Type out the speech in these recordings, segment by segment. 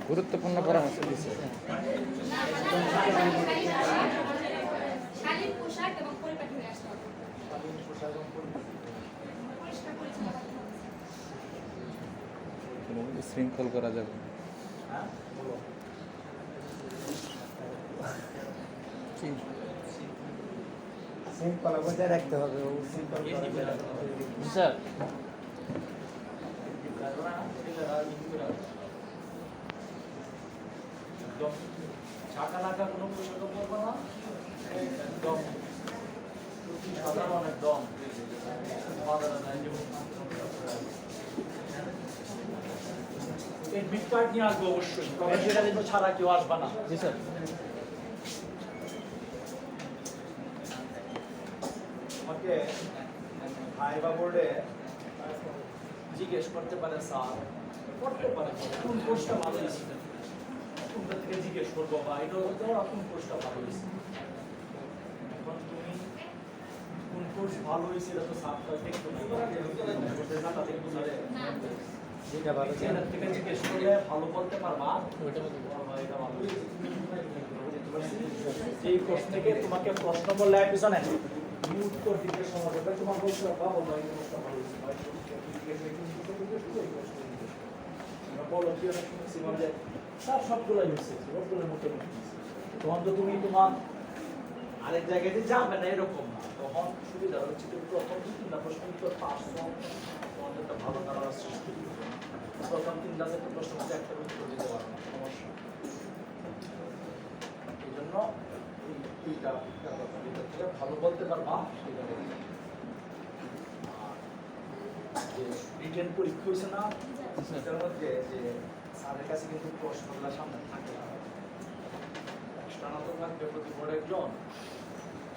গুরুত্বপূর্ণ পরামর্শ দিচ্ছে। শৃঙ্খল করা যাবে। শৃঙ্খলা বজায় রাখতে হবে। স্যার ছাকা লাগা কোনো পোশাক পরবো না, একদম সাধারণ একদম এডমিট কার্ড নিয়ে আসবো অবশ্যই, তবে সেটা দেখবো ছাড়া কেউ আসবে না। জি স্যার। আমাকে ভাইবা বোর্ডে জিজ্ঞেস করতে পারে স্যার, করতে পারে কোন কোর্সটা ভালো হয়েছে, কোনটা থেকে জিজ্ঞেস করবো বা এটা কোন কোর্সটা ভালো হয়েছে। এখন তুমি কোন কোর্স ভালো হয়েছে এটা তো স্যার দেখতো না, জানা দেখবো না রে। যেটা ভালো এটা থেকে জিজ্ঞেস করলে ভালো বলতে পারবা, এটা ভালো হয়েছে। এই কোর্স থেকে তোমাকে প্রশ্ন বললে পিছনে উত্তর দিতে সময় হবে, তোমার বলতে পারবা বলবো এই কোর্সটা ভালো হয়েছে, বলো কি অনেক শুনেছি যে সব সবগুলোই হচ্ছে, সবগুলোর মতো তখন তো তুমি তোমার আরেক জায়গায় যাবে না এরকম না, তখন সুবিধা হচ্ছে তুমি প্রথম তিনটা প্রশ্ন উত্তর পারছো, তোমার একটা ভালো ধারণা সৃষ্টি করবে। প্রথম তিনটা চারটা প্রশ্ন মধ্যে একটা উত্তর দিতে পারো না, সমস্যা। এই জন্য এইটা ভালো বলতে পারবা সেটা রিটেন পরীক্ষা হয়েছে না, এটার মধ্যে যে স্যারের কাছে কিন্তু প্রশ্নগুলো সামনে থাকে না, এক্সটার্নাল তো থাকবে প্রতি বড় একজন,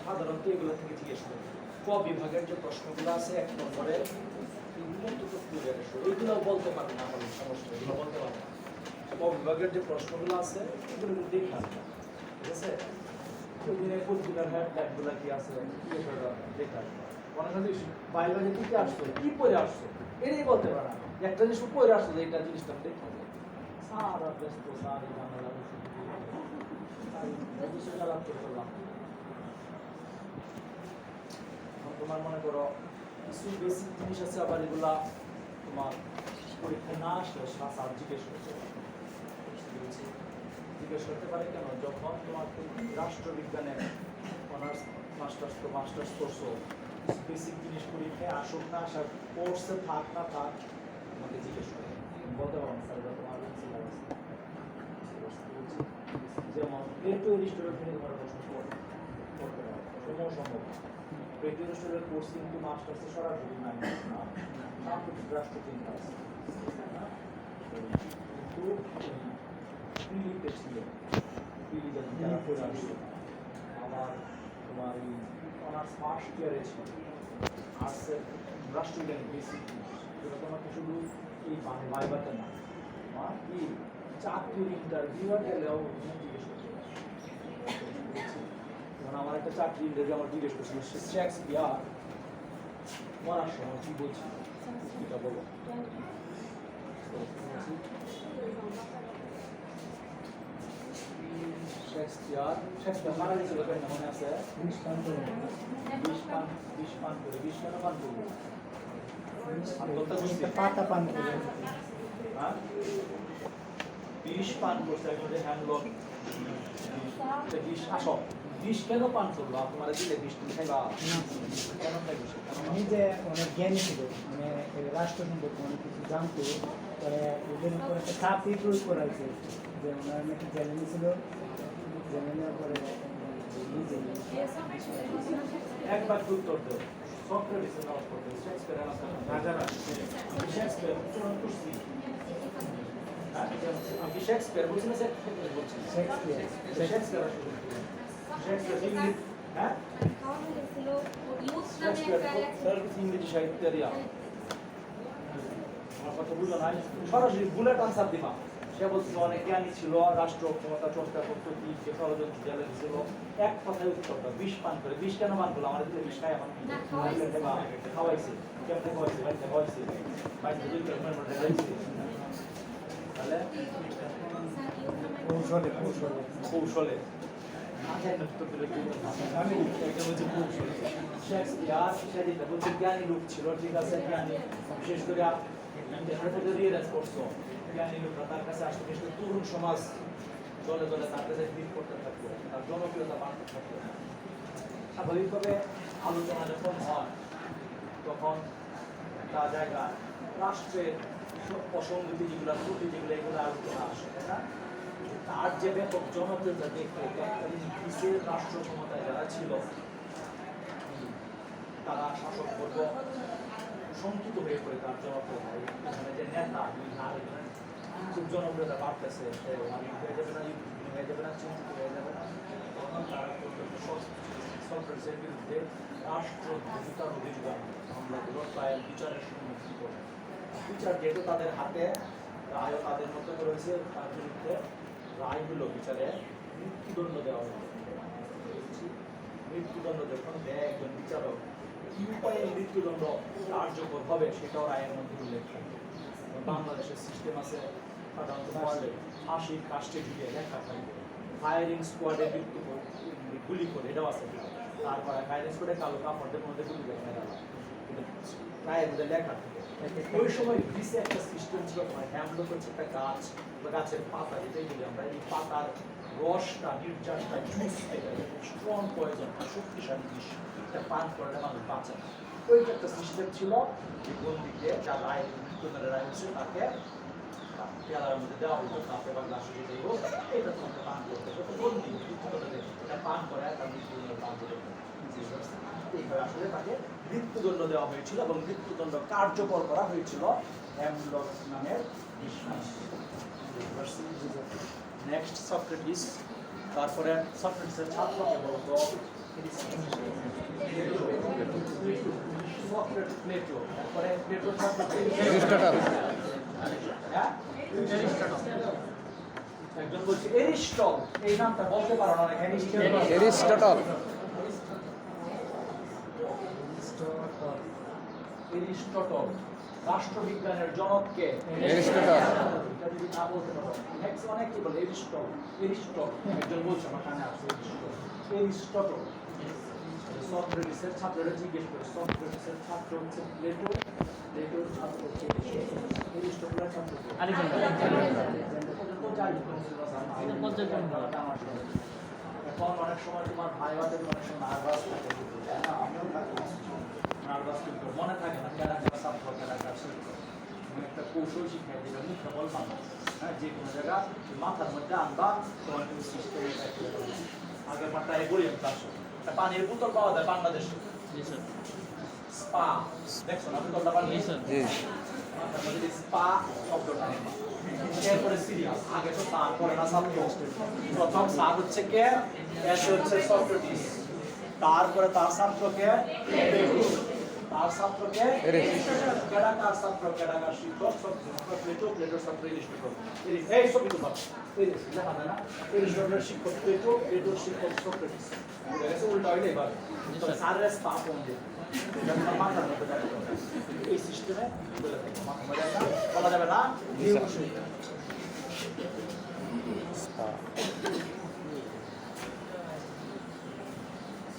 সাধারণত এগুলো থেকে জিজ্ঞেস করবে। ক বিভাগের যে প্রশ্নগুলো আছে এক নম্বরে এইগুলো বলতে পারবে না, আমাদের সমস্যা, এগুলো বলতে পারবে না। ক বিভাগের যে প্রশ্নগুলো আছে এগুলো কিন্তু দেখে আসবে, ঠিক আছে? প্রতিদিনের হ্যান্ড টাইপগুলো কি আছে দেখে আসবে। অনেক বাইরে যে কি আসছো, কি পরে আসছো এটাই বলতে পারে না, একটা জিনিস পরে আসছো যে এটা জিনিসটা দেখতে হবে। স্যার ব্যস্ত, স্যার এই ঝামেলা লাভ করে করলাম। তোমার মনে করো কিছু বেসিক জিনিস আছে, আবার এগুলা তোমার পরীক্ষা না আসলে স্যার জিজ্ঞেস করতে পারে, জিজ্ঞেস করতে পারে কেন, যখন তোমার রাষ্ট্রবিজ্ঞানে অনার্স মাস্টার্স করছো, বেসিক জিনিস পরীক্ষায় আসুক না আসার, কোর্সে থাক না থাক, আমাকে জিজ্ঞেস করে বলতে পারো স্যার তোমার যেমন পেটু রেস্টুরেন্ট থেকে তোমার প্রশ্ন করতে পারো, সময় সম্ভব পেটু রেস্টুরেন্ট কোর্স কিন্তু মাস্টার্সে সরাসরি নাই না, সাম্প্রতিক রাষ্ট্র চিন্তা আছে, কিন্তু প্রিলিতে ছিল, প্রিলিতে যারা করে আসছে আমার তোমার এই অনার্স ফার্স্ট ইয়ারে ছিল আর্টসের রাষ্ট্রবিজ্ঞান বেসিক যেটা তোমাকে শুধু এই ভাইবাতে না, আমার কি চাকরির ইন্টারভিউ গেলেও জিজ্ঞেস করতে পারে। আমার একটা চাকরি ইন্টারভিউ আমার জিজ্ঞেস করছিল শেক্সপিয়ার মরার সময় কি বলছিল, এটা বলো। শেক্সপিয়ার মারা গেছিল কেন মনে আছে? বিষ পান কেন পান করবো? পাতা পান করে বিষ পান করছে একজনের হ্যান্ডলক, বিষ আসো বিষ কেন পান করলো? তোমার দিলে বিষ তুমি খাইবা কেন খাইবো? নিজে অনেক জ্ঞানী ছিল, মানে রাষ্ট্র সম্পর্কে অনেক কিছু জানতো, পরে ওদের উপর একটা চাপই প্রয়োগ করা হয়েছে যে ওনার নাকি চ্যালেঞ্জ ছিল, জেনে নেওয়ার পরে নিজে একবার উত্তর দেব সক্রেটিসের নাম করতে শেক্সপিয়ার রাজারা আমি শেক্সপিয়ার উচ্চারণ করছি, আমি শেক্সপিয়ার বলছি না শেক্সপিয়ার বলছি, শেক্সপিয়ার শেক্সপিয়ার হ্যাঁ ইংরেজি সাহিত্যের আমার কথা বুঝলো নাই সরাসরি বুলেট আনসার দিবা সে বলছিল অনেক জ্ঞানী ছিল রাষ্ট্র ক্ষমতা চর্চা করতো কি কে ষড়যন্ত্র জেলে ছিল এক কথায় উত্তরটা 20 পান করে 20 কেন পান করলো আমাদের 20 খাই আমার খাওয়াইছে কেমনে খাওয়াইছে বাড়িতে খাওয়াইছে বাড়িতে দুই কিলোমিটার মধ্যে খাইছে তাহলে কৌশলে কৌশলে কৌশলে শেক্সপিয়ার সেদিন বলছে জ্ঞানী লোক ছিল ঠিক আছে জ্ঞানী বিশেষ করে রিয়েলাইজ করছো জ্ঞানী লোকরা তার কাছে আসতে বেশি তরুণ সমাজ দলে দলে তার কাছে ভিড় করতে থাকতো তার জনপ্রিয়তা বাড়তে থাকতো স্বাভাবিকভাবে আলোচনা যখন হয় তখন তা জায়গা রাষ্ট্রের অসঙ্গতি যেগুলো ত্রুটি যেগুলো এগুলো আলোচনা আসে তাই না তার যে ব্যাপক জনপ্রিয়তা দেখে গ্রিসের রাষ্ট্র ক্ষমতায় যারা ছিল তারা শাসক বর্গ শঙ্কিত হয়ে পড়ে তার জনপ্রিয়তা এখানে যে নেতা খুব জনপ্রিয়তা বাড়তেছে সে অনেক হয়ে যাবে না হয়ে যাবে না চিন্তিত হয়ে যাবে না তখন তারা সরকারের বিরুদ্ধে রাষ্ট্রদ্রোহিতার অভিযোগ মামলাগুলো প্রায় বিচারের সম্মুখীন করে বিচার যেহেতু তাদের হাতে রায়ও তাদের মতো রয়েছে তার বিরুদ্ধে রায় হলো বিচারে মৃত্যুদণ্ড দেওয়া হলো মৃত্যুদণ্ড যখন দেয় একজন বিচারক কি উপায়ে মৃত্যুদণ্ড কার্যকর হবে সেটাও রায়ের মধ্যে উল্লেখ থাকে বাংলাদেশের সিস্টেম আছে সাধারণত ফাঁসির কাস্টে ঢুকে লেখা থাকে ফায়ারিং স্কোয়াডে মৃত্যু গুলি করে এটাও আছে তারপরে ফায়ারিং স্কোয়াডে কালো কাপড়দের মধ্যে গুলি করে রায়ের মধ্যে লেখা থাকে ওই সময় গ্রিসে একটা সিস্টেম ছিল হ্যামলক হচ্ছে একটা গাছ বা গাছের পাতা যেটাই বলি আমরা এই পাতার রসটা নির্যাসটা জুস থেকে স্ট্রং পয়জন শক্তিশালী বিষ এটা পান করলে মানুষ বাঁচে না ওইটা একটা সিস্টেম ছিল যে বন্দিকে যা রায় মৃত্যুদণ্ডের রায় হচ্ছে তাকে পেয়ালার মধ্যে দেওয়া হতো তাকে বা গ্লাসে দিয়ে দেবো এটা তোমাকে পান করতে হবে বন্দি মৃত্যুদণ্ডে এটা পান করে তার মৃত্যুদণ্ড পান করতে এইভাবে আসলে তাকে মৃত্যুদণ্ড দেওয়া হয়েছিল এবং মৃত্যুদণ্ড কার্যকর করা হয়েছিল হ্যামলক নামের নেক্সট সক্রেটিস তারপরে সক্রেটিসের ছাত্রকে বলতো প্লেটো তারপরে প্লেটোর ছাত্র এরিস্টটল একজন বলছে এরিস্টটল এই নামটা বলতে পারো না এরিস্টটল এরিস্টটল রাষ্ট্রবিজ্ঞানের জনককে এরিস্টটল যদি না বলতে পারো নেক্সট অনেক কি বলে এরিস্টটল একজন বলছে আমার কানে আছে এরিস্টটল সক্রেটিসের ছাত্ররা জিজ্ঞেস করে সক্রেটিসের ছাত্র হচ্ছে প্লেটো প্লেটোর ছাত্র হচ্ছে এরিস্টটলের ছাত্র এখন অনেক সময় তোমার ভাই বাদের অনেক সময় নার্ভাস থাকে আমিও থাকি নার্ভাস কিন্তু মনে থাকে না ক্যারাক্টার সাপোর্ট ক্যারাক্টার একটা কৌশল শিখাই যেটা মুখে বলবা না হ্যাঁ যে কোনো জায়গা মাথার মধ্যে আনবা তোমার তুমি সিস্টেমে আগের পাট্টায় বলি আসো পানির বোতল পাওয়া যায় বাংলাদেশে স্পা দেখছো না বোতলটা পানি মাথার মধ্যে স্পা শব্দটা এরপরে সিরিয়াস আগে তো তার পরে না ছাত্র প্রথম স্যার হচ্ছে কে এসে হচ্ছে সক্রেটিস তারপরে তার ছাত্রকে তার ছাত্রকে কেডাকার ছাত্র কেডাকার শিক্ষক প্লেটো প্লেটোর ছাত্র এরিস্টটল এই সবই তো ভালো লেখা যায় না এরিস্টটলের শিক্ষক প্লেটো প্লেটোর শিক্ষক সক্রেটিস বুঝা গেছে উল্টা হইলে এবার স্যারের স্পা কোন দিয়ে মাথার মধ্যে এই সিস্টেমে বলে থাকবো মাথা মধ্যে বলা যাবে না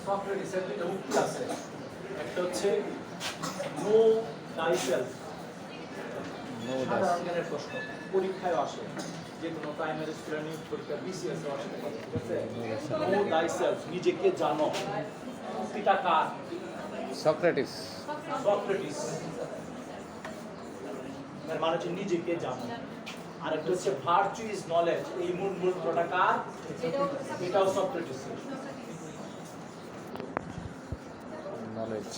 সক্রেটিসের দুইটা উক্তি আছে একটা হচ্ছে নো থাইসেলফ সাধারণ জ্ঞানের প্রশ্ন পরীক্ষায় আসে যে কোনো প্রাইমারি স্কুলের নিয়োগ পরীক্ষা বিসিএস আসে ঠিক আছে নো থাইসেলফ নিজেকে জানো উক্তিটা কার সক্রেটিস সক্রেটিস এর মানে হচ্ছে নিজেকে জানো আর একটা হচ্ছে ভার্চু ইজ নলেজ এই মূল মন্ত্রটা কার এটাও সক্রেটিসের নলেজ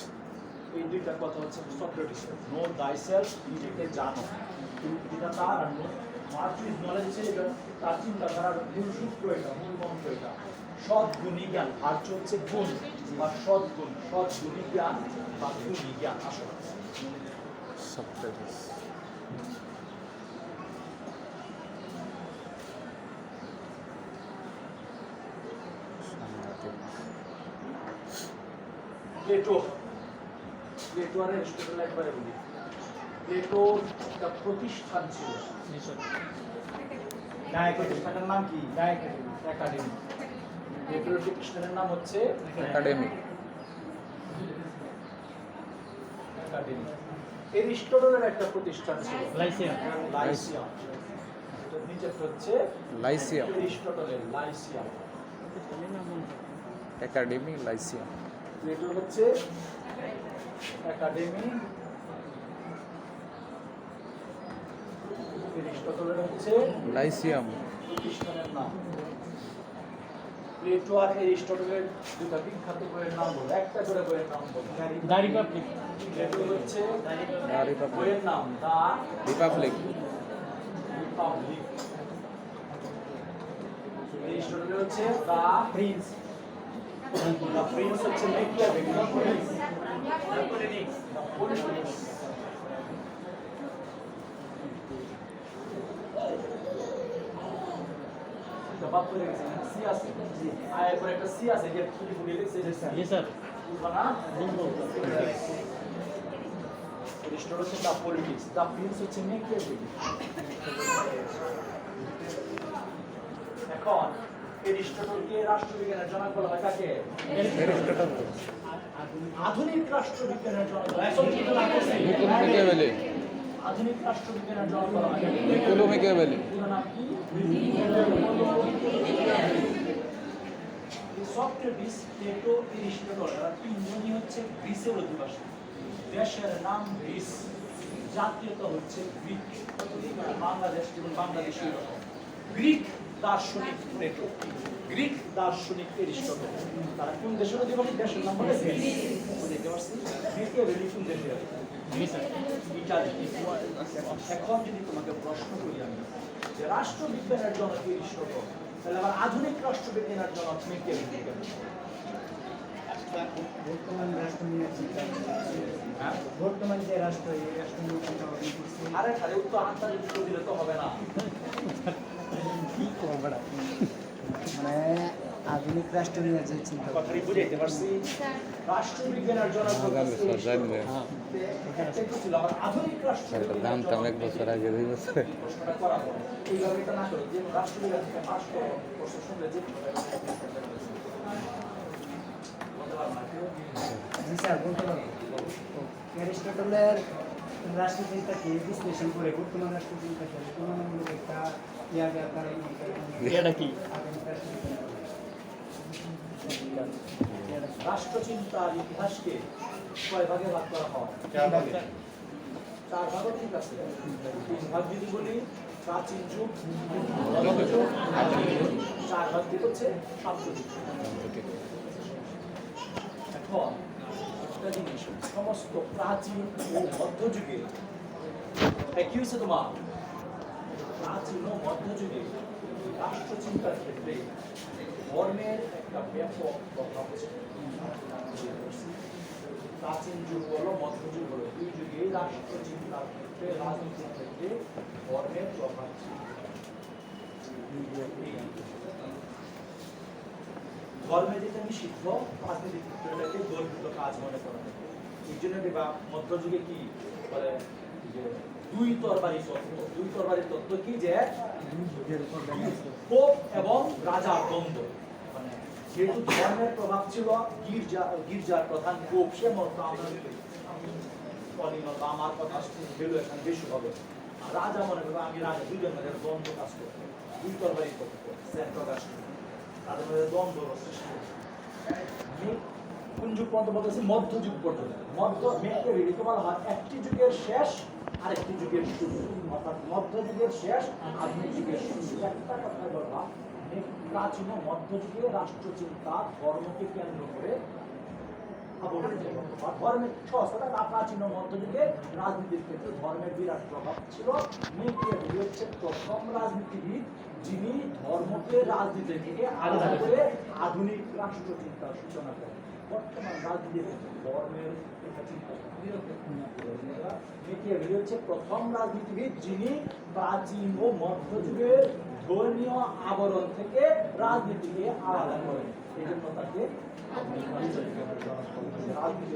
এই দুইটা কথা হচ্ছে সক্রেটিসের নো থাইসেলফ নিজেকে জানো যেটা তার আর ভার্চু ইজ নলেজ হচ্ছে তার চিন্তাধারার মূল সূত্র এটা মূল মন্ত্র এটা সৎ গুণী জ্ঞান ভার্চু হচ্ছে গুণ বা সদ্গুণ সদ্গুণী জ্ঞান বা গুণী জ্ঞান আসলে সক্রেটিস প্লেটো প্লেটো আর এরিস্টটল একবারে বলি প্লেটোর একটা প্রতিষ্ঠান ছিল প্রতিষ্ঠানের নাম কি একাডেমি প্লেটোর প্রতিষ্ঠানের নাম হচ্ছে একাডেমি একাডেমি এরিস্টটলের একটা প্রতিষ্ঠান ছিল লাইসিয়াম এটার নিচেরটা হচ্ছে লাইসিয়াম এরিস্টটলের লাইসিয়াম একাডেমি লাইসিয়াম প্লেটোর হচ্ছে একাডেমি এরিস্টটলের হচ্ছে লাইসিয়াম প্রতিষ্ঠানের নাম প্লেটো আর এরিস্টটলের দুটো বিখ্যাত বইয়ের নাম বলো একটা করে বইয়ের নাম বলো দ্য রিপাবলিক প্লেটো হচ্ছে রিপাবলিক বইয়ের নাম দা রিপাবলিক রিপাবলিক এরিস্টটলের হচ্ছে দা প্রিন্স দা প্রিন্স হচ্ছে মেকিয়াভেলি দা পলিটিক্স জবাব করে গেছে সি আছে আয়ের পরে একটা সি আছে যে ফুলি ফুলি লিখছে যে জি স্যার বানা এরিস্টটল হচ্ছে দা পলিটিক্স দা প্রিন্স হচ্ছে মেকিয়াভেলি এখন এরিস্টটলকে রাষ্ট্রবিজ্ঞানের জনক বলা হয় কাকে এরিস্টটল আধুনিক রাষ্ট্রবিজ্ঞানের জনক বলা হয় নিকোলো মেকিয়াভেলি আধুনিক রাষ্ট্রবিজ্ঞানের জনক বলা হয় নিকোলো মেকিয়াভেলি পুরো নাম কি সক্রেটিস প্লেটো এরিস্টটল এরা তিনজনই হচ্ছে গ্রিসের অধিবাসী দেশের নাম গ্রিস জাতীয়তা হচ্ছে গ্রিক বাংলাদেশ এবং বাংলাদেশি গ্রিক দার্শনিক প্লেটো গ্রিক দার্শনিক এরিস্টটল তারা কোন দেশের অধিবাসী দেশের নাম বলে গ্রিস বুঝতে পারছি মেকিয়াভেলি কোন দেশের ইটালি এখন যদি তোমাকে প্রশ্ন করি আমি যে রাষ্ট্রবিজ্ঞানের জনক এরিস্টটল তাহলে আবার আধুনিক রাষ্ট্রবিজ্ঞানের জনক মেকিয়াভেলি বর্তমান রাষ্ট্র নিয়ে চিন্তা হ্যাঁ বর্তমান যে রাষ্ট্র এই রাষ্ট্র নিয়ে চিন্তা ভাবনা করছে আরে খালি উত্তর আন্তর্জাতিক উত্তর দিলে তো হবে না কি করবো মানে আধুনিক রাষ্ট্র নিয়ে যে চিন্তা কথাটি বুঝাইতে পারছি রাষ্ট্রবিজ্ঞানের জনক ছিল আবার আধুনিক দাম তো অনেক রাষ্ট্রবিজ্ঞানের বছর আগে 2 বছরে প্রশ্নটা করা হয় এইভাবে এটা না করো যে রাষ্ট্রবিজ্ঞান থেকে পাস করো প্রশ্ন শুনলে যে জি স্যার বলতে পারবো অ্যারিস্টটলের রাষ্ট্রচিন্তাকে বিশ্লেষণ করে বর্তমান রাষ্ট্রচিন্তাকে তুলনামূলক একটা ইয়ার কারণে এটা কি আধুনিক রাষ্ট্রচিন্তা রাষ্ট্রচিন্তার ইতিহাসকে কয় ভাগে ভাগ করা হয় চার ভাগও ঠিক আছে তিন ভাগ যদি বলি প্রাচীন যুগ মধ্যযুগ, আধুনিক যুগ। চার ভাগ দিয়ে হচ্ছে সাম্প্রতিক যুগ। এখন একটা জিনিস সমস্ত প্রাচীন ও মধ্যযুগে কি হয়েছে তোমার প্রাচীন ও মধ্যযুগে রাষ্ট্রচিন্তার ক্ষেত্রে ধর্মের একটা ব্যাপক প্রভাব ছিল প্রাচীন যুগ বলো মধ্যযুগ বলো দুই যুগে রাষ্ট্রচিন্তার ক্ষেত্রে রাজনীতির ক্ষেত্রে ধর্মের প্রভাব ছিল ধর্মে যেটা নিষিদ্ধ রাজনীতির ক্ষেত্রে গর্বিত কাজ মনে করা হয় এই জন্য বা মধ্যযুগে কি বলে যে দুই তরবারি তত্ত্ব কি যে পোপ এবং রাজার দ্বন্দ্ব মানে যেহেতু ধর্মের প্রভাব ছিল গির্জার প্রধান পোপ সে মতো আমার কথা ভ্যালু এখানে বেশি হবে আর রাজা মনে করবে আমি রাজা দুইজন মধ্যে দ্বন্দ্ব কাজ করবো দুই তরবারি তত্ত্ব সেন্ট্রাল তাদের মধ্যে দ্বন্দ্ব সৃষ্টি কোন যুগ পর্যন্ত বলতেছি মধ্যযুগ পর্যন্ত মেকিয়াভেলি বলা হয় একটি যুগের শেষ আরেকটি যুগের শুরু অর্থাৎ মধ্যযুগের শেষ আধুনিক যুগের শুরু একটা কথা বলা প্রাচীন মধ্যযুগে রাষ্ট্রচিন্তা ধর্মকে কেন্দ্র করে ধর্মের সহজতা প্রাচীন মধ্যযুগে রাজনীতির ক্ষেত্রে ধর্মের বিরাট প্রভাব ছিল মেকিয়াভেলি হচ্ছে প্রথম রাজনীতিবিদ যিনি ধর্মকে রাজনীতি থেকে আলাদা করে আধুনিক রাষ্ট্রচিন্তার সূচনা করেন বর্তমান রাজনীতির ধর্মের একটা চিন্তা মেকিয়াভেলি হচ্ছে প্রথম রাজনীতিবিদ যিনি প্রাচীন ও মধ্যযুগের ধর্মীয় আবরণ থেকে রাজনীতিকে আলাদা করেন। এই জন্য তাকে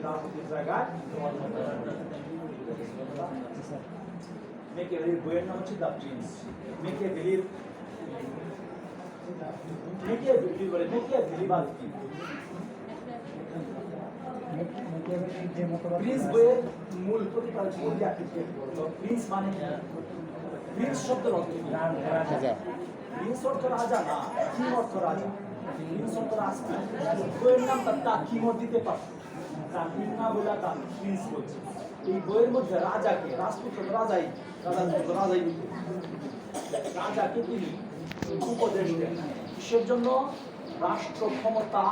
রাজনীতির জায়গায় মেকিয়াভেলির বইয়ের নাম হচ্ছে দ্য প্রিন্স। মেকিয়াভেলির মেকিয়াভেলিবাদ কি? প্রিন্স বইয়ের মূল প্রতিপাদক প্রিন্স মানে প্রিন্স শব্দের অর্থ কি? প্রিন্স অর্থ রাজা না, কিং অর্থ রাজা। প্রিন্স অর্থ রাজা। বইয়ের নাম তার কিংও দিতে পারত, তার কিং না বলে তার প্রিন্স বলছে। এই বইয়ের মধ্যে রাজাকে, রাজপুত্র রাজাই, রাজাকে তিনি উপদেশ দেন কিসের জন্য? রাষ্ট্র ক্ষমতা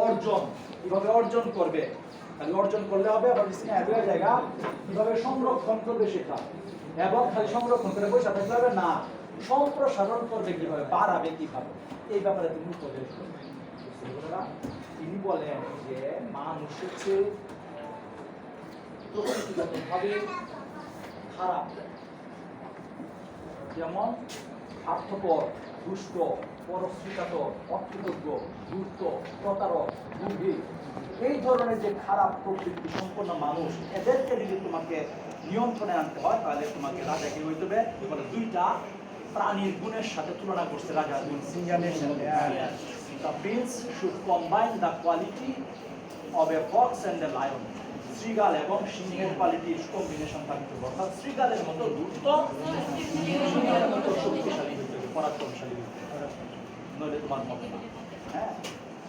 অর্জন, কিভাবে অর্জন করবে, খালি অর্জন করলে হবে আবার জায়গা কিভাবে সংরক্ষণ করবে সেটা, এবং খালি সংরক্ষণ করে বসে থাকতে হবে না, সম্প্রসারণ করবে কিভাবে, বাড়াবে কিভাবে, এই ব্যাপারে তিনি উপদেশ দেন। তিনি বলেন যে মানুষ হচ্ছে প্রকৃতিগতভাবে খারাপ, যেমন স্বার্থপর, দুষ্ট, পরশ্রীকাতর, অকৃতজ্ঞ, ধূর্ত, প্রতারক, বুদ্ধি, এই ধরনের যে খারাপ প্রকৃতি সম্পন্ন মানুষ, এদেরকে যদি তোমাকে নিয়ন্ত্রণে আনতে হয় তাহলে তোমাকে রাজাকে হইতে হবে। বলে দুইটা প্রাণীর গুণের সাথে তুলনা করছে রাজার গুণ। The prince should combine the quality of a fox and a lion. শ্রীগাল এবং সিংহের কোয়ালিটির কম্বিনেশন থাকতে হবে, অর্থাৎ শ্রীগালের মতো দ্রুত, সিংহের মতো শক্তিশালী হতে হবে, পরাক্রমশালী হতে হবে, নইলে তোমার হবে না। হ্যাঁ,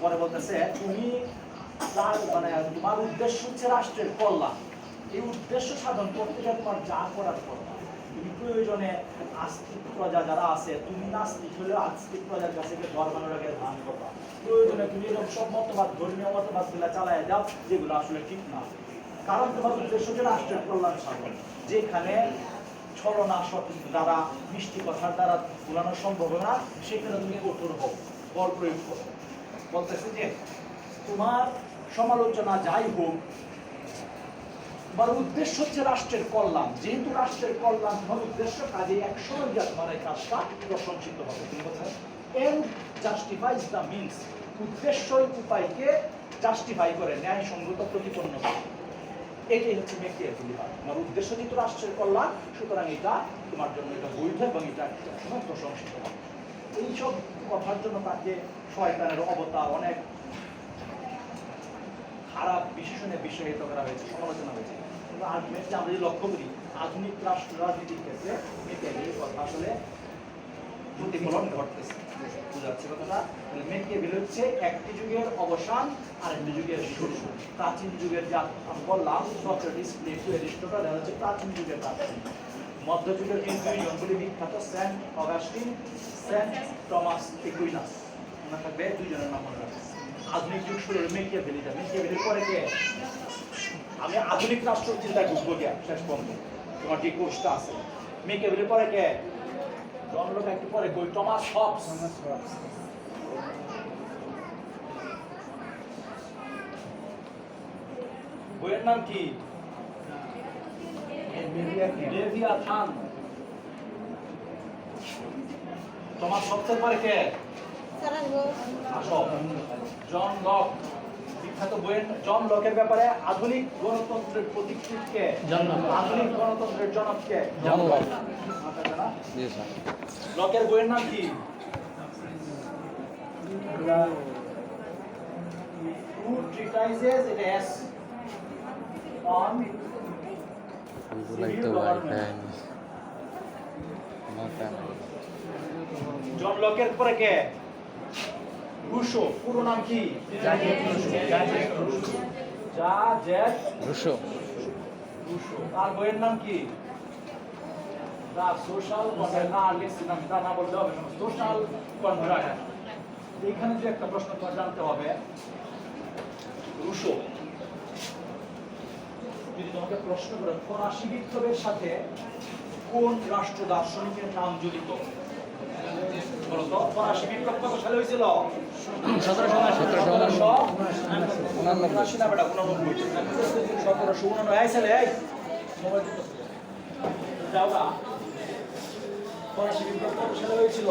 পরে বলতেছে তুমি মানে তোমার উদ্দেশ্য হচ্ছে রাষ্ট্রের কল্যাণ, এই উদ্দেশ্য সাধন করতে গেলে তোমার যা করার করবা। তুমি প্রয়োজনে আস্তিক প্রজা যারা আছে, তুমি নাস্তিক হলেও আস্তিক প্রজার কাছে ধর্মানোর আগে ধান করবা। প্রয়োজনে তুমি এরকম সব মতবাদ, ধর্মীয় মতবাদ গুলা চালায় যাও যেগুলো আসলে ঠিক না, কারণ তোমার উদ্দেশ্য হচ্ছে রাষ্ট্রের কল্যাণ সাধন। যেখানে ছলনা দ্বারা, মিষ্টি কথার দ্বারা ভুলানো সম্ভব না, সেখানে তুমি কঠোর হও, বল প্রয়োগ করো। বলতেছে যে তোমার সমালোচনা যাই হোক, তোমার উদ্দেশ্য হচ্ছে রাষ্ট্রের কল্যাণ, যেহেতু রাষ্ট্রের কল্যাণ তোমার উদ্দেশ্য, কাজে একসময় গিয়ে তোমার এই কাজটা প্রশংসিত হবে। তুমি কোথায় এন্ড জাস্টিফাইজ দ্য মিনস, উদ্দেশ্যই উপায়কে জাস্টিফাই করে, ন্যায়সঙ্গত প্রতিপন্ন করে। এটাই হচ্ছে মেকিয়াভেলিবাদ। তোমার উদ্দেশ্য যেহেতু রাষ্ট্রের কল্যাণ, সুতরাং এটা তোমার জন্য এটা বৈধ এবং এটা একসময় প্রশংসিত হবে। এইসব কথার জন্য তাকে শয়তানের অবতার, অনেক খারাপ বিশেষণে বিষয়িত করা হয়েছে, সমালোচনা হয়েছে। কিন্তু আলটিমেটলি আমরা যদি লক্ষ্য করি, আধুনিক রাষ্ট্র রাজনীতির ক্ষেত্রে মেকিয়াভেলির কথা আসলে প্রতিফলন ঘটতেছে। বুঝা যাচ্ছে কথাটা? মেকিয়াভেলি হচ্ছে একটি যুগের অবসান আর একটি যুগের শুরু। প্রাচীন যুগের যা আমি বললাম, সক্রেটিস, প্লেটো, এরিস্টটল, এরা হচ্ছে প্রাচীন যুগের প্রাচীন। মধ্যযুগের এই দুইজনগুলি বিখ্যাত, saint Augustine, saint Thomas Aquinas, মনে থাকবে দুইজনের নাম মনে রাখবে। আধুনিক যুগ শুরু হলো মেকিয়াভেলিটা। মেকিয়াভেলির পরে কে? আমি আধুনিক রাষ্ট্র চিন্তা ঢুকবো গিয়া শেষ পর্যন্ত, তোমার যে কোর্সটা আছে। মেকিয়াভেলির পরে কে? জন লোক একটু পরে কই, টমাস হবস। বইয়ের নাম কি? লেভিয়াথান। টমাস হবসের পরে কে? John Locke. বিখ্যাত বইয়ের জন লকের ব্যাপারে আধুনিক গণতন্ত্রের প্রতীক কে? আধুনিক গণতন্ত্রের জনক কে? John Locke. জি স্যার। লকের বইয়ের নাম কি? Two treatises, it is on civil government. জন লকের পরে কে? রুশো। পুরো নাম কি? রুশো। তার বইয়ের নাম কি? The social social contract. এইখানে যে একটা প্রশ্ন তোমার জানতে হবে, রুশো যদি তোমাকে প্রশ্ন করে ফরাসি বিপ্লবের সাথে কোন রাষ্ট্র দার্শনিকের নাম জড়িত, বলতো? ফরাসি বিপ্লব কত সালে হয়েছিল? উনাশি না বেটা 89 1789 এই ছেলে এই মোবাইল দিতে যাও গা ফরাসি বিপ্লব কত সালে হয়েছিল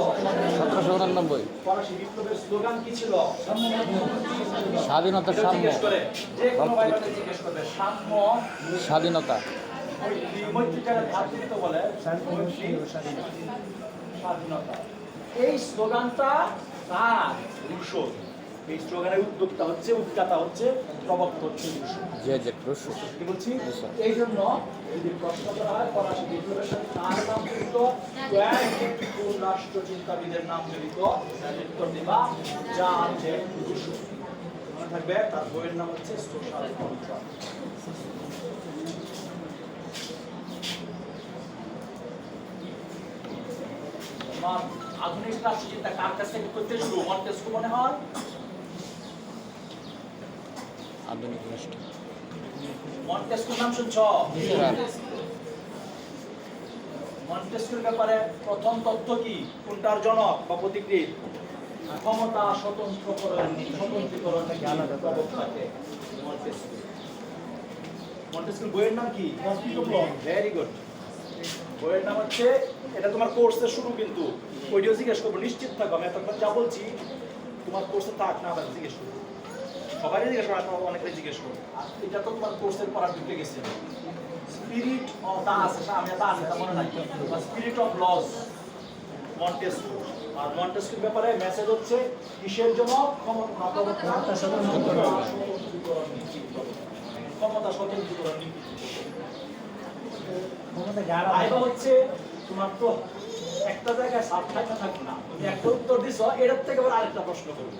1789 ফরাসি বিপ্লবের স্লোগান কি ছিল স্বাধীনতা সাম্য জিজ্ঞেস করে যে কোনো ভাইবারে জিজ্ঞেস করবে সাম্য স্বাধীনতা মৈত্রীকার ভ্রাতৃত্ব বলে স্বাধীনতা এই স্লোগানটা কার রুশো এই স্লোগানের উদ্যোক্তা হচ্ছে উদ্গাতা হচ্ছে প্রবক্তা হচ্ছে রুশো যে রুশো কি বলছি রুশো। এই জন্য যদি প্রশ্ন করা হয় ফরাসি বিপ্লবের সাথে কার নাম জড়িত কোন রাষ্ট্র চিন্তাবিদের নাম জড়িত উত্তর দিবা যা আছে রুশো মনে থাকবে তার বইয়ের নাম হচ্ছে সোশ্যাল কন্ট্রাক্ট আধুনিক রাষ্ট্রচিন্তা কার কাছ থেকে করতে শুরু মন্টেস্কু মনে হয় আধুনিক রাষ্ট্র মন্টেস্কুর নাম শুনছ স্যার মন্টেস্কুর ব্যাপারে প্রথম তথ্য কি কোনটার জনক বা প্রতিকৃত ক্ষমতা স্বতন্ত্রীকরণ আলাদা প্রবক্তাকে মন্টেস্কু মন্টেস্কুর বইয়ের নাম কি ভেরি গুড বইয়ের নাম হচ্ছে এটা তোমার কোর্সের শুরু কিন্তু ওইটাও জিজ্ঞেস করবো নিশ্চিত থাকো আমি এতক্ষণ যা বলছি তোমার কোর্সে থাক না আবার জিজ্ঞেস করবো সবাই জিজ্ঞেস করো অনেকে জিজ্ঞেস করবো আর এটা তো তোমার কোর্সের পড়া ঢুকে গেছে স্পিরিট অফ দা আছে আমি দা আছে তা মনে নাই স্পিরিট অফ লস মন্টেস্কু আর মন্টেস্কুর ব্যাপারে মেসেজ হচ্ছে কিসের জন্য ক্ষমতা স্বতন্ত্রীকরণ নীতি ভাইবা হচ্ছে তোমার তো একটা জায়গায় সাপ থাকতে থাকবে না তুমি একটা উত্তর দিছ এটার থেকে আবার আরেকটা প্রশ্ন করবে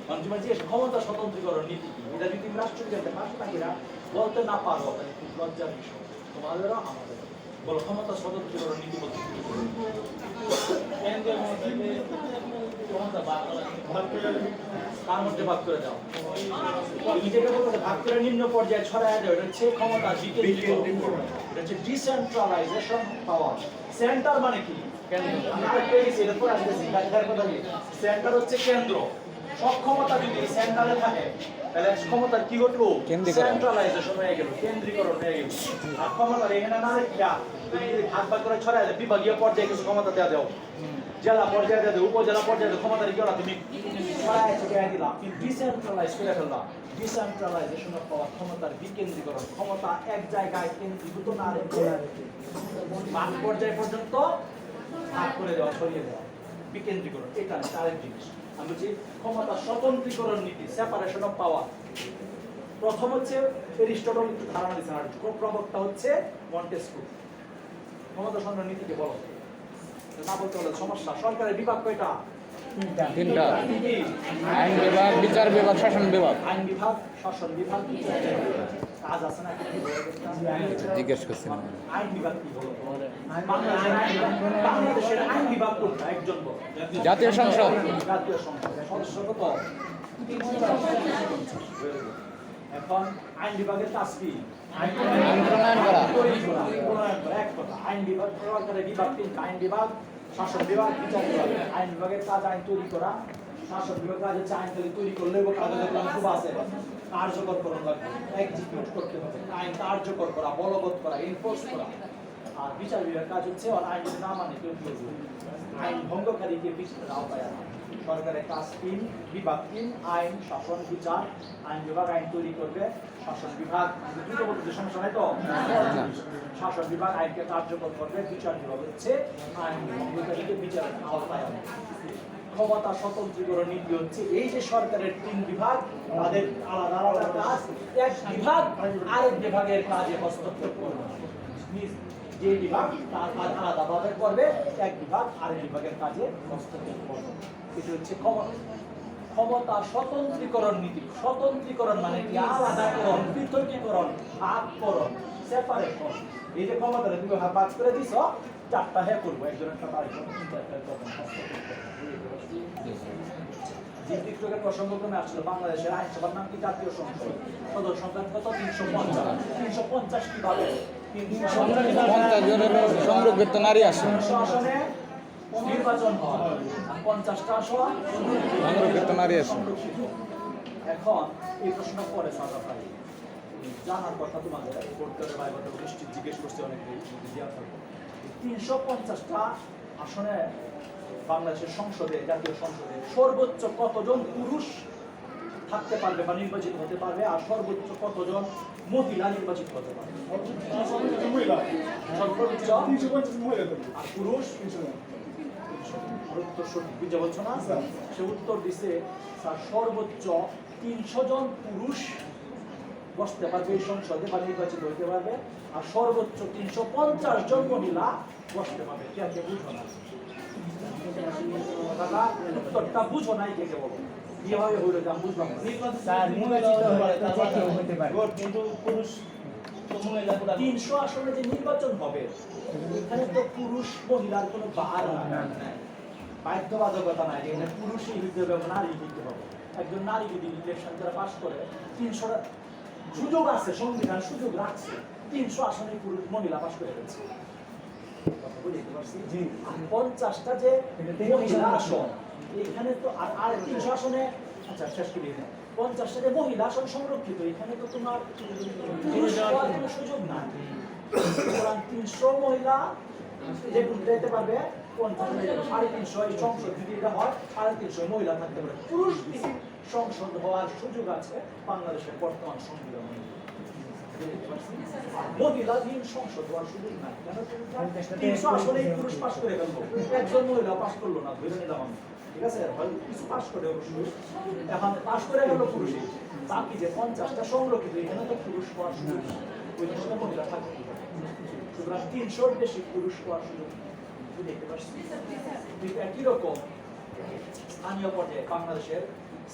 মানে তোমার যে ক্ষমতা স্বতন্ত্রীকরণ নীতি কি এটা যদি রাষ্ট্রবিজ্ঞানে পাশাপাশিরা বলতে না পারো তাহলে খুব লজ্জার বিষয় তোমাদেরও আমাদের বলো ক্ষমতা স্বতন্ত্রীকরণ নীতি বলতে তার মধ্যে ভাগ করে দাও তুমি যেটা বলতে ভাগ করে নিম্ন পর্যায়ে ছড়ায় দাও এটা হচ্ছে ক্ষমতা বিকেন্দ্রীকরণ এটা হচ্ছে ডিসেন্ট্রালাইজেশন পাওয়ার সেন্টার মানে কি কেন্দ্র আমি তো পেয়েছি এটা পড়ে আসতেছি দেখার কথা কি সেন্টার হচ্ছে কেন্দ্র সব ক্ষমতা যদি সেন্টারে থাকে তাহলে ক্ষমতার কি ঘটলো সেন্ট্রালাইজেশন হয়ে গেল কেন্দ্রীকরণ হয়ে গেল আর ক্ষমতার এখানে না রেখা তুমি যদি ভাগ ভাগ করে ছড়ায় দাও বিভাগীয় পর্যায়ে কিছু ক্ষমতা দেওয়া দাও জেলা পর্যায়ে দেওয়া উপজেলা পর্যায়ে ক্ষমতা কি করা তুমি ছড়ায় ছিটিয়ে দিলা কিন্তু ডিসেন্ট্রালাইজ করে ফেললা ডিসেন্ট্রালাইজেশন অফ পাওয়ার ক্ষমতার বিকেন্দ্রীকরণ ক্ষমতা এক জায়গায় কেন্দ্রীভূত না রেখে মাঠ পর্যায় পর্যন্ত ভাগ করে দেওয়া ছড়িয়ে দেওয়া বিকেন্দ্রীকরণ এটা তারের জিনিস আমি বলছি ক্ষমতা স্বতন্ত্রীকরণ নীতি সেপারেশন অফ পাওয়ার প্রথম হচ্ছে এরিস্টটল ধারণা দিয়েছেন আর প্রবক্তা হচ্ছে মন্টেস্কু ক্ষমতা স্বতন্ত্র নীতিকে বলো না বলতে হলে সমস্যা সরকারের বিভাগ কয়টা তিনটা আইন বিভাগ বিচার বিভাগ শাসন বিভাগ আইন বিভাগ শাসন বিভাগ বিচার বিভাগ কাজ আছে না জিজ্ঞেস করছেন আইন বিভাগ কি বলো বাংলাদেশের আইন বিভাগ কোনটা একজন বলো জাতীয় সংসদ জাতীয় সংসদ সদস্য কত এখন আইন বিভাগের কাজ কি আইন প্রণয়ন করা এক কথা আইন বিভাগ সরকারের বিভাগ তিনটা আইন বিভাগ শাসন বিভাগ বিচার বিভাগ আইন বিভাগের কাজ আইন তৈরি করা শাসন বিভাগের কাজ হচ্ছে আইন তৈরি করলে কাগজের কোনো খুব আছে কার্যকর করা লাগবে এক্সিকিউট করতে হবে আইন কার্যকর করা বলবৎ করা এনফোর্স করা আর বিচার বিভাগের কাজ হচ্ছে আইন যদি না মানে কেউ আইন ভঙ্গকারীকে বিচারের আওতায় আনা সরকারের কাজ তিন বিভাগ তিন আইন শাসন বিচার আইন বিভাগ আইন তৈরি করবে শাসন বিভাগ দুটো বলতে সমস্যা নাই তো শাসন বিভাগ আইনকে কার্যকর করবে বিচার বিভাগ হচ্ছে আইন ভঙ্গকারীকে বিচারের আওতায় আনে ক্ষমতা স্বতন্ত্রীকরণ নীতি হচ্ছে এই যে সরকারের তিন বিভাগ তাদের আলাদা আলাদা কাজ এক বিভাগ আরেক বিভাগের কাজে হস্তক্ষেপ করবে যে বিভাগ তার কাজ আলাদাভাবে করবে এক বিভাগ আরেক বিভাগের কাজে হস্তক্ষেপ করবে এটা হচ্ছে ক্ষমতা স্বতন্ত্রীকরণ নীতি স্বতন্ত্রীকরণ মানে কি আলাদাকরণ পৃথকীকরণ ভাগকরণ সেপারেশন এই যে ক্ষমতাটা তুমি ভাগ করে দিছ চারটা হ্যাঁ করবো একজনের একটা আরেকজন জীববিক্রয়ের প্রসঙ্গক্রমে আসছিল বাংলাদেশের আইনসভার নাম কি জাতীয় সংসদ সদস্য সংখ্যা কত 350 কি ভালো 50 জনের সংরক্ষিত নারী আছে আসনে নির্বাচন হয়, আর 50টা আসন সংরক্ষিত নারী আছে। সংরক্ষিত। এখন এই প্রশ্ন পরে সাদা ভাই জানার কথা তোমাদের করতে ভাইবাতে নিশ্চিত জিজ্ঞেস করছে অনেকেই দেওয়া থাকবে 350টা আসনে বাংলাদেশের সংসদে, জাতীয় সংসদে সর্বোচ্চ কতজন পুরুষ থাকতে পারবে বা নির্বাচিত হতে পারবে, আর সর্বোচ্চ কতজন মহিলা নির্বাচিত হতে পারবে? সর্বোচ্চ আর পুরুষ উত্তর সঠিক বুঝে বলছো না? সে উত্তর দিছে স্যার সর্বোচ্চ 300 জন পুরুষ বসতে পারবে এই সংসদে বা নির্বাচিত হতে পারবে, আর সর্বোচ্চ 350 জন মহিলা বসতে পারবে। কে কে বুঝো না? দাদা উত্তরটা বুঝো নাই, কে কে বলো কিভাবে হইলো যে আমি বুঝলাম না। স্যার নির্বাচিত হলে তো যে কেউ হতে পারে। কিন্তু পুরুষ তো মহিলা 300 আসনে যে নির্বাচন হবে এখানে তো পুরুষ মহিলার কোনো বার নাই, বাধ্যবাধকতা নাই এখানে পুরুষই হইতে হবে নারী হইতে হবে। একজন নারী যদি ইলেকশন যারা পাস করে 300 সুযোগ আছে, সংবিধান সুযোগ রাখছে 300 আসনে পুরুষ মহিলা পাস করে ফেলছে। কথা বুঝতে পারছি? জি। আর 50টা যে মহিলা আসন এখানে তো আর 300 আসনে আচ্ছা শেষ করি না 50টা যে মহিলা আসন সংরক্ষিত এখানে তো তোমার পুরুষ হওয়ার কোনো সুযোগ নাই। সুতরাং 300 মহিলা যে যেতে পারবে 50 350 এই সংসদ যদি এটা হয় 350 মহিলা থাকতে পারে। পুরুষ সংসদ হওয়ার সুযোগ আছে বাংলাদেশের বর্তমান সংবিধানে। মহিলাধীন সংসদ হওয়ার সুযোগ নাই, কেন? 300 আসলে পুরুষ পাস করে ফেলবো, একজন মহিলা পাস করলো না, ধরে নিলাম আমি, ঠিক আছে? কিছু পাস করে অবশ্যই, এখন পাস করে গেল পুরুষই, বাকি যে 50টা সংরক্ষিত এখানে তো পুরুষ হওয়ার সুযোগ নাই, ওই দেশে মহিলা থাকবে। সুতরাং 300-র বেশি পুরুষ হওয়ার সুযোগ দেখতে পাচ্ছি। ঠিক একই রকম স্থানীয় পর্যায়ে বাংলাদেশের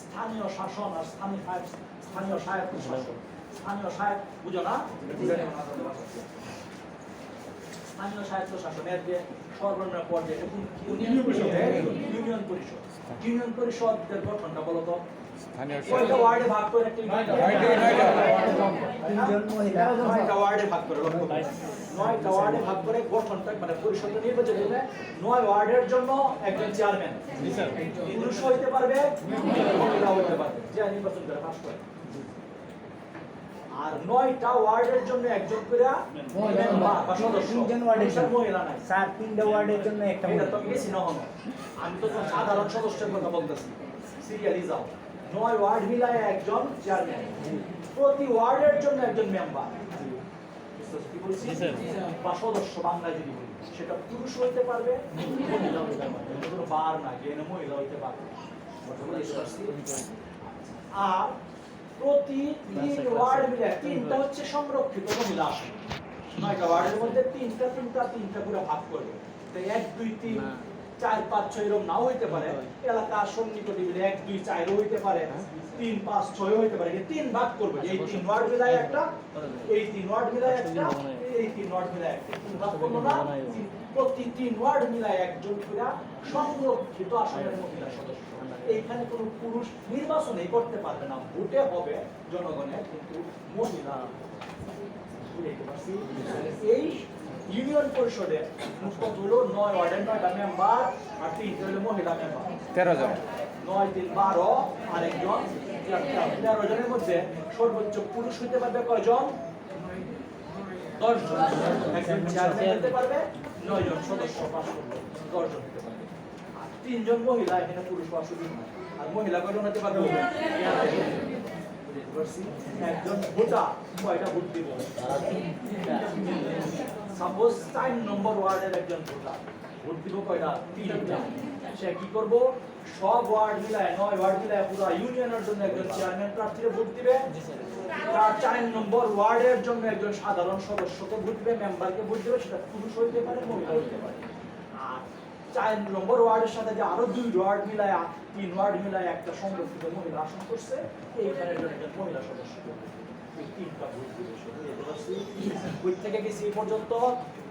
স্থানীয় শাসন আর স্থানীয় স্বায়ত্ত শাসন, স্থানীয় স্বায়ত্ত বুঝো না? স্থানীয় স্বায়ত্ত শাসনের যে সর্বনিম্ন পর্যায়ে ইউনিয়ন পরিষদের গঠনটা বলো তো। স্থানীয় কয়টা ওয়ার্ডে ভাগ করে? তিনজন মহিলা 9টা ওয়ার্ডে ভাগ করে, লক্ষ্য করো 9টা ওয়ার্ডে ভাগ করে গঠনটা মানে পরিষদ নির্বাচন হবে। 9 ওয়ার্ডের জন্য একজন চেয়ারম্যান, পুরুষ হইতে পারবে মহিলা হইতে পারবে, যে নির্বাচন করে পাস করে। আর 9টা ওয়ার্ডের জন্য একজন করে মেম্বার বা সদস্য, তিনজন ওয়ার্ডের জন্য মহিলা নাই। স্যার 3টা ওয়ার্ডের জন্য একটা এটা তো মহিলা। গেছি না হলো, আমি তো সাধারণ সদস্যের কথা বলতেছি। সিরিয়ালি যাও, 9 ওয়ার্ড মিলায় একজন চেয়ারম্যান, প্রতি ওয়ার্ডের জন্য একজন মেম্বার কি বলছি বা সদস্য বাংলায় যদি বলি, সেটা পুরুষ হইতে পারবে মহিলা হইতে পারবে, কোনো বার না যে মহিলা হইতে পারবে। আর প্রতি 3 ওয়ার্ড মিলে 3টা হচ্ছে সংরক্ষিত মহিলা আসন, 9টা ওয়ার্ডের মধ্যে 3টা করে ভাগ করবে। তো 1 2 3 4 5 6 এরকম নাও হইতে পারে, এলাকার সন্নিকটে মিলে 1 2 4 হইতে পারে, 3 5 6 হইতে পারে। 3 ভাগ করবে, এই 3 ওয়ার্ড মিলায় একটা, এই 3 ওয়ার্ড মিলায় একটা, এই 3 ওয়ার্ড মিলায় একটা, 3 ভাগ করলো না? প্রতি 3 ওয়ার্ড মিলায় একজন করে সংরক্ষিত আসনের মহিলা সদস্য। এইখানে কোনো পুরুষ নির্বাচনই করতে পারবে না, ভোটে হবে জনগণের, কিন্তু মহিলা। এই ইউনিয়ন পরিষদে মোট হলো 9 ওয়ার্ডের 9টা মেম্বার আর 3টা হলো মহিলা মেম্বার, 13 জন। 9 3 12 আর একজন 13 জনের মধ্যে সর্বোচ্চ পুরুষ হইতে পারবে কয়জন? 10 জন। একজন চেয়ারম্যান হতে পারবে, 9 জন সদস্য পাস করবে, 10 জন হতে পারবে। আর 3 জন মহিলা, এখানে পুরুষ হওয়ার সুযোগ নাই। আর মহিলা কয়জন হতে পারবে? একজন ভোটার কয়টা ভোট দিব? সাপোজ 4 নম্বর ওয়ার্ডের একজন ভোটার ভোট দিব কয়টা? 3টা। সে কি করব? সব ওয়ার্ড মিলায় 9 ওয়ার্ড মিলায় পুরো ইউনিয়নের জন্য একজন চেয়ারম্যান প্রার্থীকে ভোট দিবে, তার 4 নম্বর ওয়ার্ডের জন্য একজন সাধারণ সদস্যকে ভোট দিবে, মেম্বারকে ভোট দিবে, সেটা পুরুষ হইতে পারে মহিলা হইতে পারে। আর 4 নম্বর ওয়ার্ডের সাথে যে আরো 2 ওয়ার্ড মিলায় 3 ওয়ার্ড মিলায় একটা সংরক্ষিত মহিলা আসন করছে, এইখানে একজন মহিলা সদস্য এই 3টা ভোট দিবে। ওই থেকে গেছি এই পর্যন্ত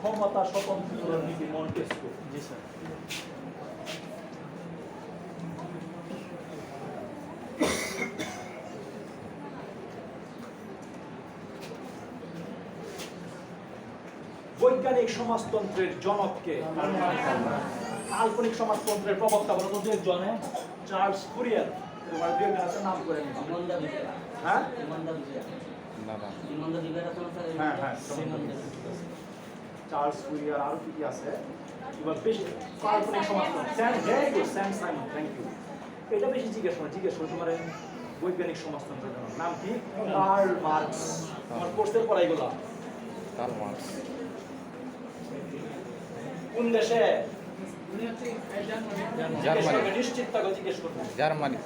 ক্ষমতা স্বতন্ত্র নীতি মন্টেস্কো। জি স্যার। বৈজ্ঞানিক সমাজতন্ত্রের জনককে কাল্পনিক সমাজতন্ত্রের প্রবক্তা বলো তো একজন চার্লস ফুরিয়ার। তোমার দুই একজন আছে নাম করে নিও। হ্যাঁ না না হ্যাঁ হ্যাঁ চার্লস ফুরিয়ার। আর কি কি আছে এবার বেশি কাল্পনিক সমাজতন্ত্র Sam very good Sam Simon thank you. এটা বেশি জিজ্ঞেস করো তোমার বৈজ্ঞানিক সমাজতন্ত্রের জন্য নাম কি? Karl Marx. আমার কোর্সের পড়া এগুলা। কার্ল মার্কস কোন দেশে? জার্মানি। নিশ্চিত থাকো জিজ্ঞেস করবো। জার্মানি।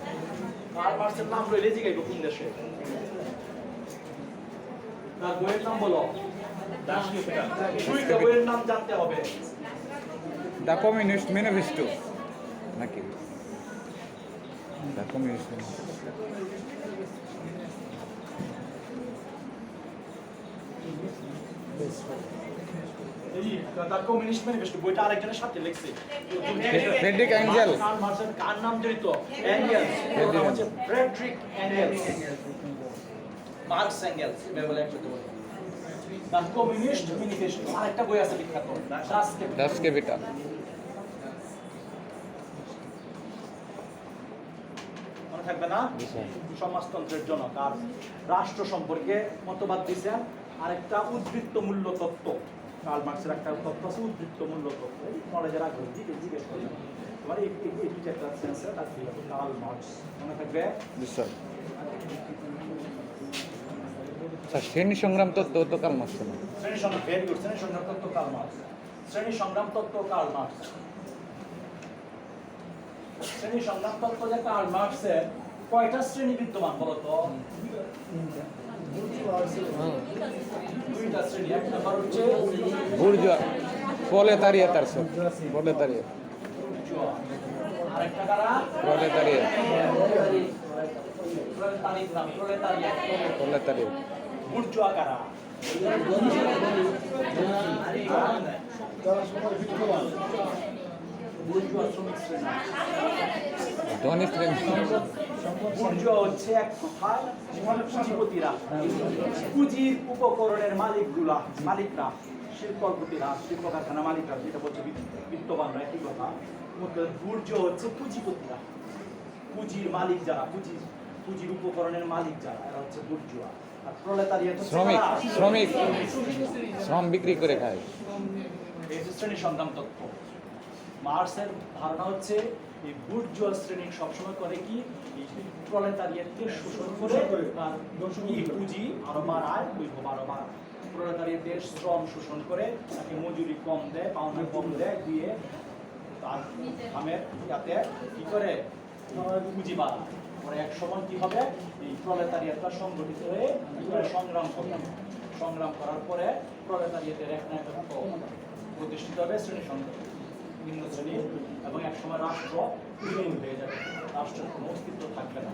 কার্ল মার্কসের নাম রইলে জিজ্ঞাসা কোন দেশে। তার বইয়ের নাম বলো। দুইটা বইয়ের নাম জানতে হবে। দ্য কমিউনিস্ট ম্যানিফেস্টো নাকি? The communist the communist manifesto বইটা আরেকজনের সাথে লিখছে। Friedrich angle. কার্ল মার্কসের কার নাম জড়িত? অ্যাঙ্গেলস। ওর নাম হচ্ছে ফ্রেডরিক অ্যাঙ্গেলস। মার্কস অ্যাঙ্গেলস বলে একসাথে বলে। দ্য কমিউনিস্ট ম্যানিফেস্টো আরেকটা বই আছে বিখ্যাত ডাস ক্যাপিটাল। মনে থাকবে না? সমাজতন্ত্রের জনক আর রাষ্ট্র সম্পর্কে মতবাদ দিয়েছেন। আরেকটা উদ্বৃত্ত মূল্য তত্ত্ব। কার্ল মার্কসের একটা তত্ত্ব আছে উদ্বৃত্ত মূল্য তত্ত্ব। এই নলেজের আগ্রহ জিজ্ঞেস করবেন তোমার এই দুইটা একটা সেন্সার আর কি হবে কার্ল মার্কস মনে থাকবে। স্যার শ্রেণী সংগ্রাম তত্ত্ব তো কার্ল মার্কস না? শ্রেণী সংগ্রাম ভেরি গুড। শ্রেণী সংগ্রাম তত্ত্ব কার্ল মার্কস। শ্রেণী সংগ্রাম তত্ত্ব কার্ল মার্কস। শ্রেণী সংগ্রাম তত্ত্ব যে কার্ল মার্কসের কয়টা শ্রেণী বিদ্যমান বলো তো? দুইটা শ্রেণী। এক নম্বর হচ্ছে বুর্জোয়া প্রলেতারিয়েট আর স্যার প্রলেতারিয়েট। আরেকটা কারা? প্রলেতারিয়েট। প্রলেতারিয়েট। প্রলেতারিয়েট। বুর্জোয়া কারা? বুর্জোয়া শ্রমিক শ্রেণী। ধনী শ্রেণী। বুর্জোয়া হচ্ছে এক কথায় পুঁজিপতিরা। পুঁজির উপকরণের মালিকরা শিল্পপতিরা শিল্প কারখানা মালিকরা যেটা বলছে বিত্তবানরা একই কথা। বুর্জোয়া হচ্ছে পুঁজিপতিরা। পুঁজির মালিক যারা পুঁজির উপকরণের মালিক যারা এরা হচ্ছে বুর্জোয়া। আর প্রলেতারিয়েট হচ্ছে শ্রমিক শ্রম বিক্রি করে খায়। এই শ্রেণী সংগ্রাম তত্ত্ব। মার্কসের ধারণা হচ্ছে এই বুর্জোয়া শ্রেণী সবসময় করে কি প্রলেতারিয়েটকে শোষণ করে তার পুঁজি আরো বাড়ায় আরো বাড়ায়। প্রলেতারিয়েটের শ্রম শোষণ করে তাকে মজুরি কম দেয় পাওনা কম দেয় দিয়ে তার আমের যাতে কি করে পুঁজি বাড়ায়। পরে এক সময় কি হবে এই প্রলেতারিয়েটটা সংগঠিত হয়ে সংগ্রাম করার পরে প্রলেতারিয়েটের এক না একটা প্রতিষ্ঠিত হবে শ্রেণী সংগ্রাম নিম্ন শ্রেণী এবং এক সময় রাষ্ট্র বিলীন হয়ে যাবে। রাষ্ট্রের কোনো অস্তিত্ব থাকবে না।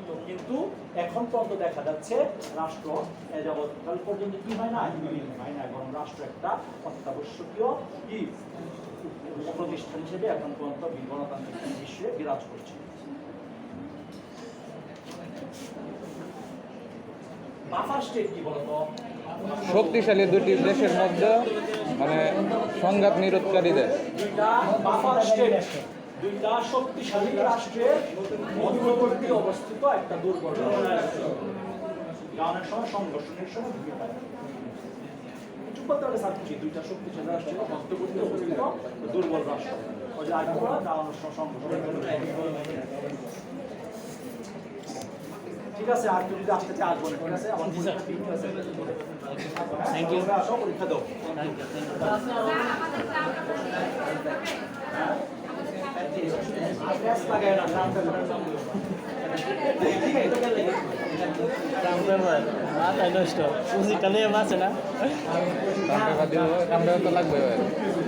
তো কিন্তু এখন পর্যন্ত দেখা যাচ্ছে রাষ্ট্র এ যাবৎকাল পর্যন্ত কি হয় না বিলীন হয় না বরং রাষ্ট্র একটা অত্যাবশ্যকীয় কি প্রতিষ্ঠান হিসেবে এখন পর্যন্ত গণতান্ত্রিক বিশ্বে বিরাজ করছে। বাফার স্টেট কি বলতো? শক্তিশালী দুটি দেশের মধ্যে মানে সংঘাত নিরোধকারী দেশ। দুইটা বাফার স্টেট দুইটা শক্তিশালী রাষ্ট্রের মধ্যবর্তী অবস্থিত একটা দুর্বল রাষ্ট্র। অনেক সময় সংঘর্ষণের সময় ভূমিকা চুপ করতে পারে স্যার কি দুইটা শক্তিশালী রাষ্ট্রের মধ্যবর্তী অবস্থিত দুর্বল রাষ্ট্র ওই যে আগে বলা দাঁড়ানোর সংঘর্ষ। ঠিক আছে আর তুমি যদি আসতে চাই আসবো না ঠিক আছে আমার থ্যাংক ইউ আসো পরীক্ষা দাও। মাথায় নষ্ট পুঁজি কালে আছে না টাকা দিও আমরা তো লাগবে।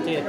ঠিক